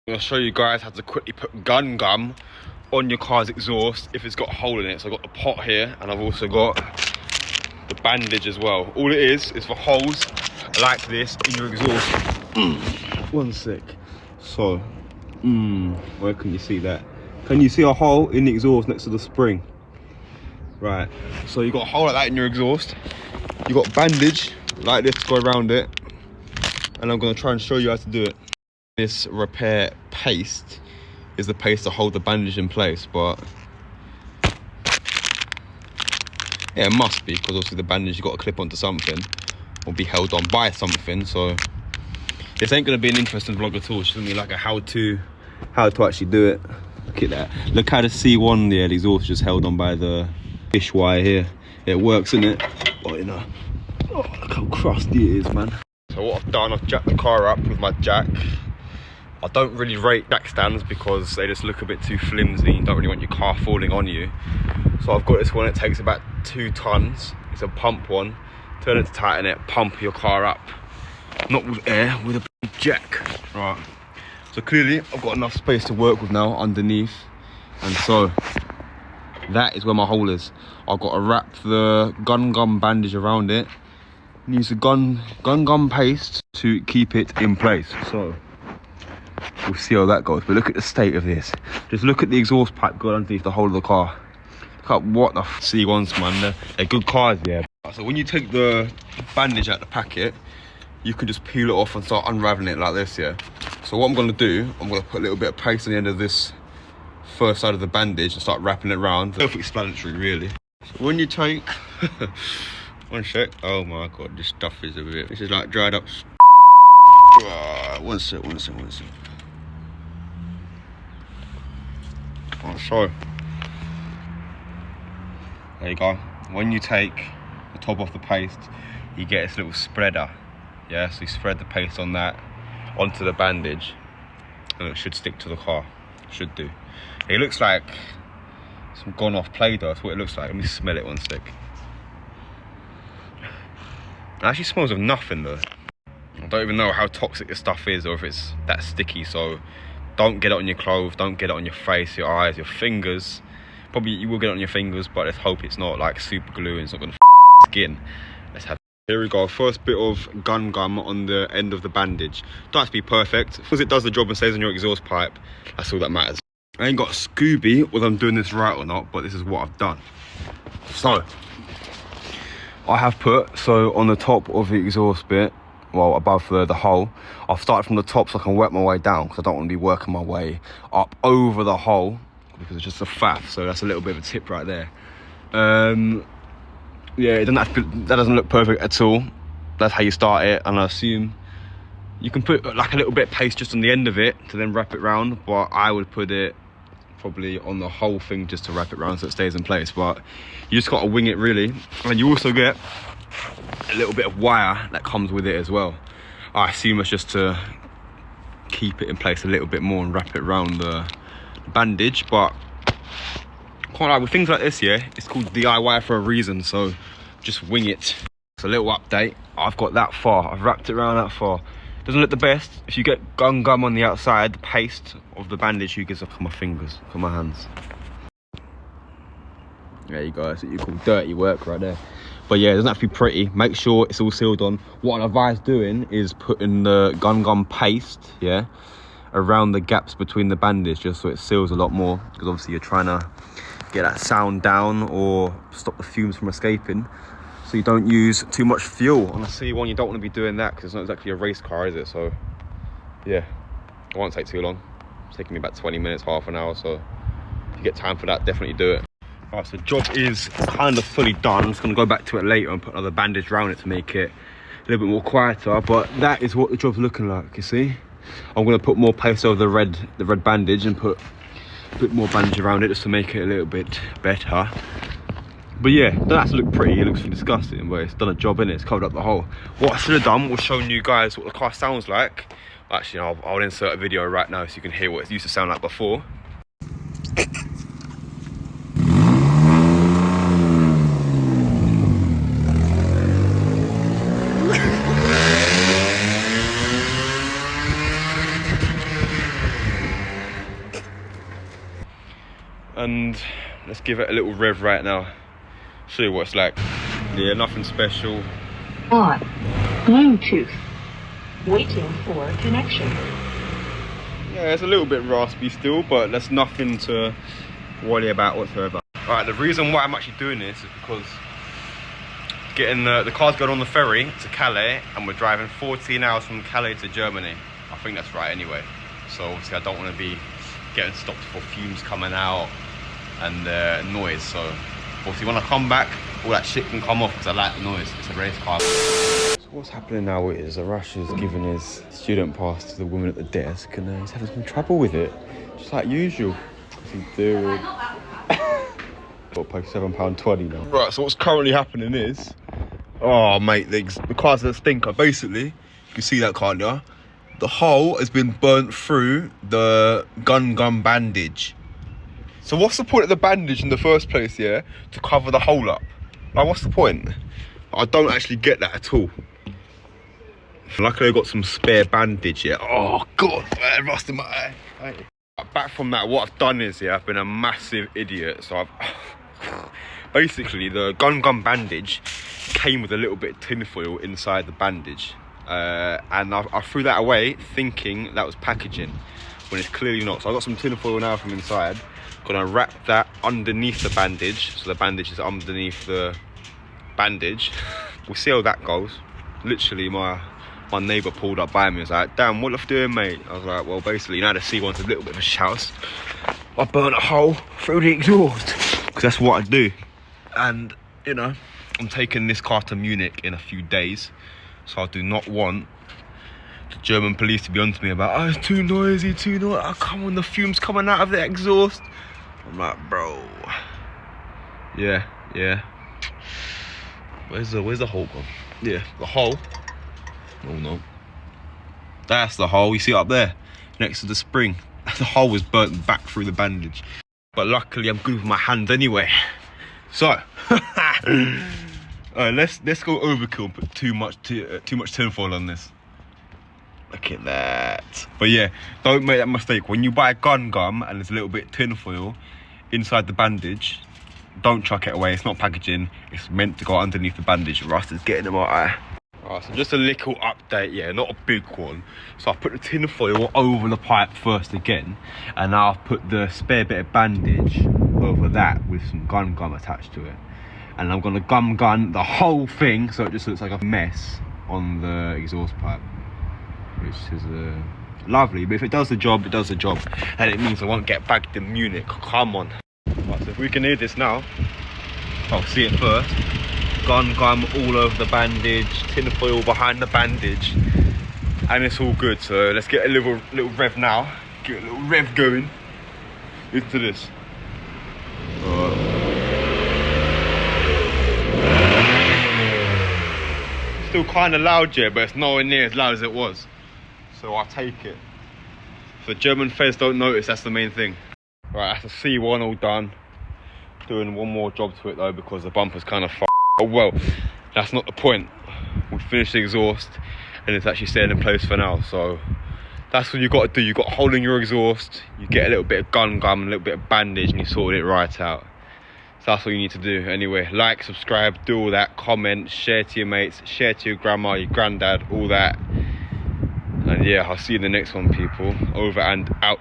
I'm going to show you guys how to quickly put gun gum on your car's exhaust if it's got a hole in it. So I've got the pot here and I've also got the bandage as well. All it is for holes like this in your exhaust. One sec. So, where can you see that? Can you see a hole in the exhaust next to the spring? Right, so you got a hole like that in your exhaust. You got bandage like this to go around it. And I'm going to try and show you how to do it. This repair paste is the paste to hold the bandage in place, but yeah, it must be, because obviously the bandage you've got to clip onto something or be held on by something. So this ain't going to be an interesting vlog at all. It's going to be like a how to actually do it. Look at that. Look how the C1 there, the exhaust is just held on by the fish wire here. It works, isn't it? But you know, oh, look how crusty it is, man. So what I've done, I've jacked the car up with my jack. I don't really rate jack stands because they just look a bit too flimsy. You don't really want your car falling on you. So I've got this one, it takes about 2 tons. It's a pump one. Turn it to tighten it, pump your car up. Not with air, with a big jack. Right. So clearly I've got enough space to work with now underneath. And so that is where my hole is. I've got to wrap the gun gum bandage around it. And use the gun gum paste to keep it in place. So we'll see how that goes, but look at the state of this. Just look at the exhaust pipe going underneath the whole of the car. Look at what the C1s, man. They're good cars, yeah. So when you take the bandage out of the packet, you can just peel it off and start unraveling it like this, yeah. So what I'm gonna do, I'm gonna put a little bit of paste on the end of this first side of the bandage and start wrapping it around. Self-explanatory, really. So when you take, one sec. Oh my god, this stuff is a bit. This is like dried up. One sec. Oh, so there you go. When you take the top off the paste, you get this little spreader. Yeah, so you spread the paste on that onto the bandage, and it should stick to the car. Should do. It looks like some gone off Play-Doh. That's what it looks like. Let me smell it one sec. It actually smells of nothing though. I don't even know how toxic this stuff is or if it's that sticky, so don't get it on your clothes, don't get it on your face, your eyes, your fingers. Probably you will get it on your fingers, but let's hope it's not like super glue and it's not gonna skin. Let's have, here we go, first bit of gun gum on the end of the bandage. Don't have to be perfect, because it does the job and stays on your exhaust pipe, that's all that matters. I ain't got a Scooby whether I'm doing this right or not, but this is what I've done. So I have put, so on the top of the exhaust bit, well above the hole, I've started from the top so I can work my way down, because I don't want to be working my way up over the hole because it's just a faff. So that's a little bit of a tip right there. Yeah, it doesn't have to, that doesn't look perfect at all. That's how you start it, and I assume you can put like a little bit of paste just on the end of it to then wrap it round, but I would put it probably on the whole thing just to wrap it round so it stays in place. But you just got to wing it really, and you also get a little bit of wire that comes with it as well. I assume it's just to keep it in place a little bit more and wrap it around the bandage, but quite like with things like this, yeah, it's called DIY for a reason, so just wing it. It's a little update. I've got that far, I've wrapped it around that far. Doesn't look the best. If you get gum on the outside, the paste of the bandage, you get up on my fingers, on my hands. There you go, that's what you call dirty work right there. But yeah, it doesn't have to be pretty. Make sure it's all sealed on. What I advise doing is putting the gum paste, yeah, around the gaps between the bandage, just so it seals a lot more, because obviously you're trying to get that sound down or stop the fumes from escaping, so you don't use too much fuel. On a C1 you don't want to be doing that because it's not exactly a race car, is it? So yeah, it won't take too long. It's taking me about 20 minutes, half an hour, so if you get time for that, definitely do it. Alright, so the job is kind of fully done. I'm just going to go back to it later and put another bandage around it to make it a little bit more quieter, but that is what the job's looking like, you see. I'm going to put more paste over the red bandage and put a bit more bandage around it just to make it a little bit better. But yeah, it doesn't have to look pretty, it looks disgusting, but it's done a job in it, it's covered up the hole. What I should have done was shown you guys what the car sounds like. Actually, I'll insert a video right now so you can hear what it used to sound like before. and let's give it a little rev right now. Show you what it's like. Yeah, nothing special. On. Bluetooth. Waiting for connection. Yeah, it's a little bit raspy still, but that's nothing to worry about whatsoever. Alright, the reason why I'm actually doing this is because getting the car's going on the ferry to Calais, and we're driving 14 hours from Calais to Germany. I think that's right anyway. So obviously I don't want to be getting stopped for fumes coming out and noise. So obviously when I come back, all that shit can come off because I like the noise. It's a race car. So what's happening now is Arash is giving his student pass to the woman at the desk, and he's having some trouble with it, just like usual. Dude. Got to pay £7.20 now. Right, so what's currently happening is, oh mate, the car's a stinker. Basically, you can see that, can't you? The hole has been burnt through the gun bandage. So what's the point of the bandage in the first place, yeah? To cover the hole up. Like, what's the point? I don't actually get that at all. Luckily I got some spare bandage, yeah. Oh god, rust in my eye. Hey. Back from that, what I've done is, yeah, I've been a massive idiot. So I've basically, the gun bandage came with a little bit of tinfoil inside the bandage, and I threw that away thinking that was packaging when it's clearly not. So I got some tinfoil now from inside. Gonna wrap that underneath the bandage, so the bandage is underneath the bandage. We'll see how that goes. Literally, my neighbour pulled up by me and was like, damn, what are you doing, mate? I was like, well, basically, you know, the C1's a little bit of a shouse. I burnt a hole through the exhaust, because that's what I do. And, you know, I'm taking this car to Munich in a few days, so I do not want the German police to be onto me about, oh, it's too noisy, oh, come on, the fumes coming out of the exhaust. I'm like, bro, yeah. Where's the hole gone? Yeah, the hole. Oh no, that's the hole. You see it up there, next to the spring. The hole was burnt back through the bandage, but luckily I'm good with my hands anyway. So, let's go overkill and put too much tinfoil on this. Look at that. But yeah, don't make that mistake. When you buy a gun and there's a little bit of tinfoil inside the bandage, don't chuck it away. It's not packaging. It's meant to go underneath the bandage. Rust is getting in my eye. Alright, so just a little update, yeah, not a big one. So I put the tinfoil over the pipe first again, and now I've put the spare bit of bandage over that with some gum attached to it. And I'm gonna gun the whole thing so it just looks like a mess on the exhaust pipe, which is lovely. But if it does the job, it does the job, and it means I won't get bagged in Munich. Come on. Right, so if we can hear this now, I'll see it first. Gun all over the bandage, tinfoil behind the bandage, and it's all good. So let's get a little rev now. Get a little rev going. Listen to this. Still kind of loud, yeah, but it's nowhere near as loud as it was. So I'll take it. So German feds don't notice, that's the main thing. Right, that's the C1 all done. Doing one more job to it though, because the bumper's kind of oh well, that's not the point. We finished the exhaust and it's actually staying in place for now. So that's what you got to do. You got a hole in your exhaust, you get a little bit of gun, a little bit of bandage, and you sort it right out. So that's what you need to do. Anyway, like, subscribe, do all that, comment, share to your mates, share to your grandma, your granddad, all that. And yeah, I'll see you in the next one, people. Over and out.